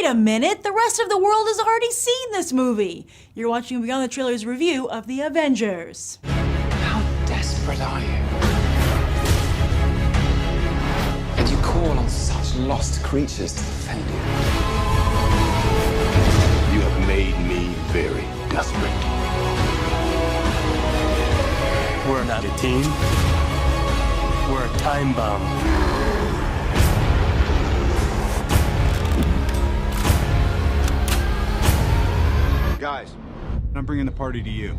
Wait a minute, the rest of the world has already seen this movie. You're watching Beyond the Trailers review of The Avengers. How desperate are you? And you call on such lost creatures to defend you. You have made me very desperate. We're not a team. We're a time bomb. Guys, I'm bringing the party to you.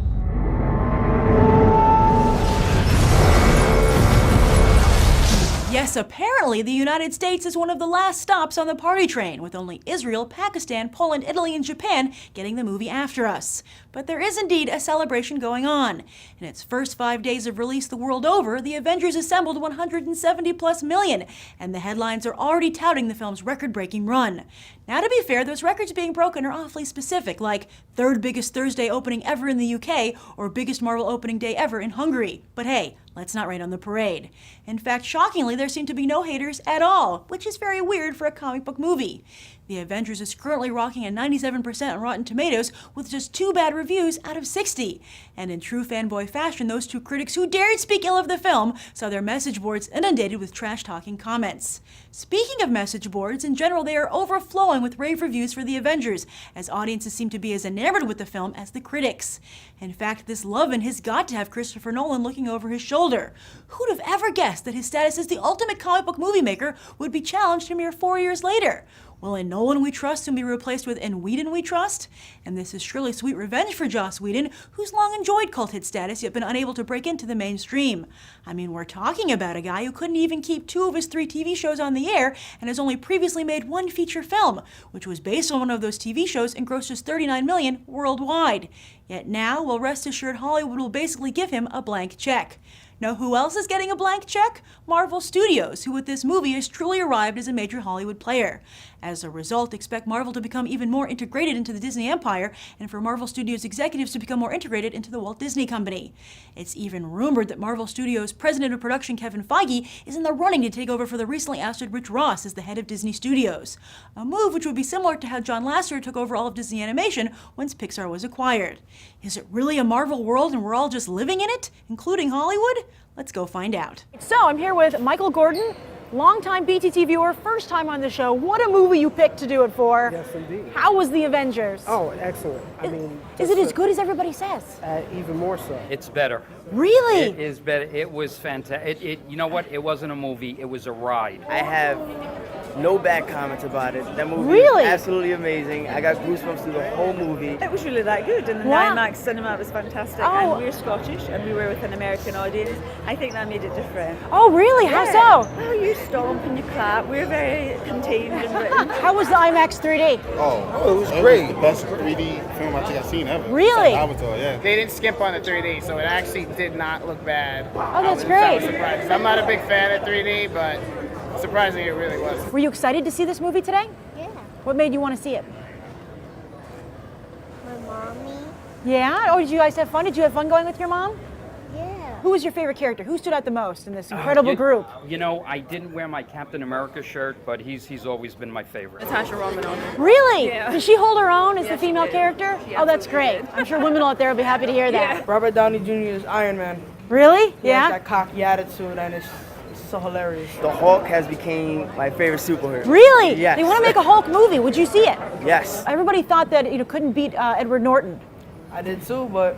Yes, apparently the United States is one of the last stops on the party train, with only Israel, Pakistan, Poland, Italy, and Japan getting the movie after us. But there is indeed a celebration going on. In its first 5 days of release the world over, the Avengers assembled 170+ million, and the headlines are already touting the film's record-breaking run. Now, to be fair, those records being broken are awfully specific, like third biggest Thursday opening ever in the UK, or biggest Marvel opening day ever in Hungary. But hey, let's not rain on the parade. In fact, shockingly, there seem to be no haters at all, which is very weird for a comic book movie. The Avengers is currently rocking at 97% on Rotten Tomatoes, with just 2 bad reviews out of 60. And in true fanboy fashion, those 2 critics who dared speak ill of the film saw their message boards inundated with trash-talking comments. Speaking of message boards, in general, they are overflowing with rave reviews for The Avengers, as audiences seem to be as enamored with the film as the critics. In fact, this lovin' has got to have Christopher Nolan looking over his shoulder. Who'd have ever guessed that his status as the ultimate comic book movie maker would be challenged a mere 4 years later? Will in Nolan we trust and be replaced with in Whedon we trust? And this is surely sweet revenge for Joss Whedon, who's long enjoyed cult hit status yet been unable to break into the mainstream. I mean, we're talking about a guy who couldn't even keep 2 of his 3 TV shows on the air and has only previously made 1 feature film, which was based on one of those TV shows and grossed just $39 million worldwide. Yet now, well, rest assured Hollywood will basically give him a blank check. Know who else is getting a blank check? Marvel Studios, who with this movie has truly arrived as a major Hollywood player. As a result, expect Marvel to become even more integrated into the Disney empire, and for Marvel Studios executives to become more integrated into the Walt Disney Company. It's even rumored that Marvel Studios president of production Kevin Feige is in the running to take over for the recently ousted Rich Ross as the head of Disney Studios. A move which would be similar to how John Lasseter took over all of Disney Animation once Pixar was acquired. Is it really a Marvel world and we're all just living in it, including Hollywood? Let's go find out. So I'm here with Michael Gordon, longtime BTT viewer, first time on the show. What a movie you picked to do it for. Yes, indeed. How was The Avengers? Oh, excellent. I mean, is it as good as everybody says? Even more so. It's better. Really? It is better. It was fantastic. You know what? It wasn't a movie. It was a ride. I have no bad comments about it. That movie Really? is absolutely amazing. I got goosebumps through the whole movie. It was really that good, and the Wow. IMAX cinema was fantastic. Oh. And we're Scottish, and we were with an American audience. I think that made it different. Oh, really? How so? Well, you stomp and you clap. We're very contained and written. How was the IMAX 3D? Oh, it was great. The best 3D film I think I've seen ever. Really? Avatar, yeah. They didn't skimp on the 3D, so it actually did not look bad. Oh, that's I great. was surprised. I'm not a big fan of 3D, but surprisingly, it really was. Were you excited to see this movie today? Yeah. What made you want to see it? My mommy. Yeah? Oh, did you guys have fun? Did you have fun going with your mom? Yeah. Who was your favorite character? Who stood out the most in this incredible group? You know, I didn't wear my Captain America shirt, but he's always been my favorite. Natasha Romanoff. Really? Yeah. Did she hold her own as the Yes, she female did. character? She Oh, that's absolutely great. did. I'm sure women out there will be happy to hear that. Robert Downey Jr. is Iron Man. Really? He has Yeah? that cocky attitude, and it's so hilarious. The Hulk has became my favorite superhero. Really? Yes. They want to make a Hulk movie. Would you see it? Yes. Everybody thought that couldn't beat Edward Norton. I did too, but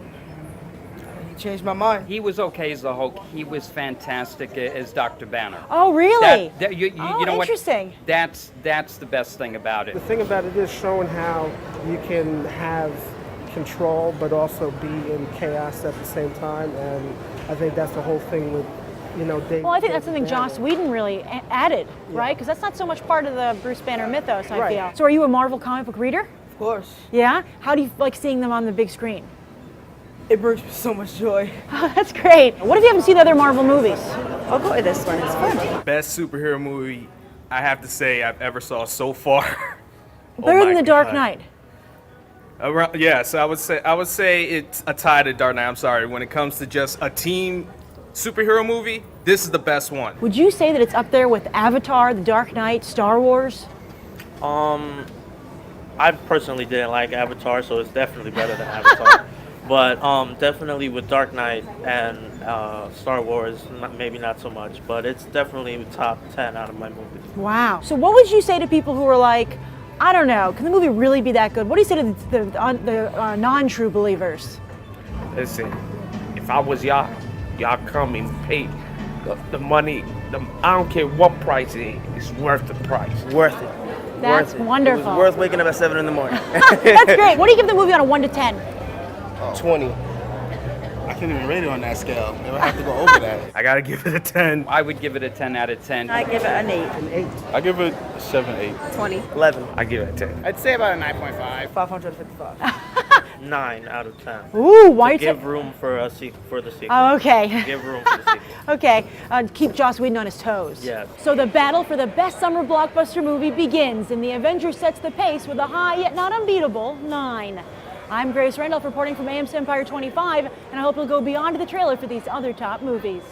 he changed my mind. He was okay as the Hulk. He was fantastic as Dr. Banner. Oh, really? You Oh, know what? interesting. That's the best thing about it. The thing about it is showing how you can have control but also be in chaos at the same time, and I think that's the whole thing with, Dave. Well, I think that's something Banner. Joss Whedon really added, right? Because that's not so much part of the Bruce Banner mythos, I Right. feel. So are you a Marvel comic book reader? Of course. Yeah? How do you like seeing them on the big screen? It brings me so much joy. Oh, that's great. What if you haven't seen the other Marvel movies? I'll go to this one. It's fun. Best superhero movie I have to say I've ever saw so far. Better Oh than my The Dark God. Knight. Yes, I would say it's a tie to Dark Knight. I'm sorry. When it comes to just a team superhero movie, this is the best one. Would you say that it's up there with Avatar, The Dark Knight, Star Wars? I personally didn't like Avatar, so it's definitely better than Avatar. But definitely with Dark Knight and Star Wars, maybe not so much, but it's definitely top 10 out of my movies. Wow. So what would you say to people who are like, I don't know, can the movie really be that good? What do you say to the non-true believers? Listen, if I was y'all come and pay the money. I don't care what price it is. It's worth the price. Worth it. That's worth it. wonderful. It was worth waking up at 7 in the morning. That's great. What do you give the movie on a 1 to 10? 20. I can't even rate it on that scale. They would have to go over that. I gotta give it a 10. I would give it a 10 out of 10. I give it an 8. An 8. I give it 7, 8. 20. 11. I give it a 10. I'd say about a 9.5. 555. 9 out of 10. Ooh, why To give room for the sequel. Oh, okay. Give room for the sequel. Okay, keep Joss Whedon on his toes. Yeah. So the battle for the best summer blockbuster movie begins, and the Avengers sets the pace with a high yet not unbeatable 9. I'm Grace Randolph reporting from AMC Empire 25, and I hope you'll go beyond the trailer for these other top movies.